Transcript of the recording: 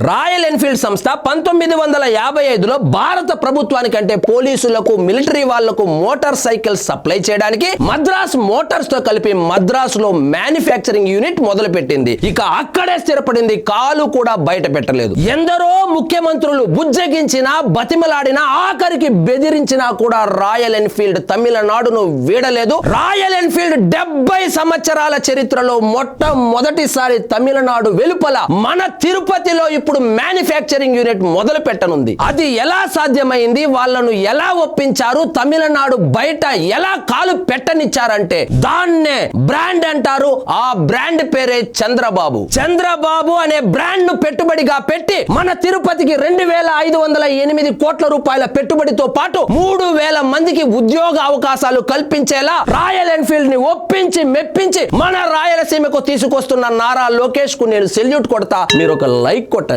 Royal Enfield సంస్థ 1955లో భారత ప్రభుత్వానికంటే పోలీసులకు మిలిటరీ వాళ్లకు మోటార్ సైకిల్ సప్లై చేయడానికి మద్రాస్ మోటార్స్ తో కలిపి మద్రాసులో మ్యానుఫ్యాక్చరింగ్ యూనిట్ మొదలుపెట్టింది. ఇక అక్కడే స్థిరపడింది, కాలు కూడా బయట పెట్టలేదు. ఎందరో ముఖ్యమంత్రులు బుజ్జగించినా బతిమలాడినా ఆఖరికి బెదిరించినా కూడా రాయల్ ఎన్ఫీల్డ్ తమిళనాడును వీడలేదు. రాయల్ ఎన్ఫీల్డ్ 70 సంవత్సరాల చరిత్రలో మొట్టమొదటిసారి తమిళనాడు వెలుపల మన తిరుపతిలో ఇప్పుడు మ్యానుఫ్యాక్చరింగ్ యూనిట్ మొదలు పెట్టనుంది. అది ఎలా సాధ్యమైంది, వాళ్ళను ఎలా ఒప్పించారు, తమిళనాడు బయట ఎలా కాలు పెట్టనిచ్చారంటే దాన్నే బ్రాండ్ అంటారు. ఆ బ్రాండ్ పేరే చంద్రబాబు. చంద్రబాబు అనే బ్రాండ్ ను పెట్టుబడిగా పెట్టి మన తిరుపతికి 2508 కోట్ల రూపాయల పెట్టుబడితో పాటు 3000 మందికి ఉద్యోగ అవకాశాలు కల్పించేలా రాయల్ ఎన్ఫీల్డ్ ని ఒప్పించి మెప్పించి మన రాయలసీమకు తీసుకొస్తున్న నారా లోకేష్ కు నేను సెల్యూట్ కొడతా. మీరు ఒక లైక్ కొట్టండి.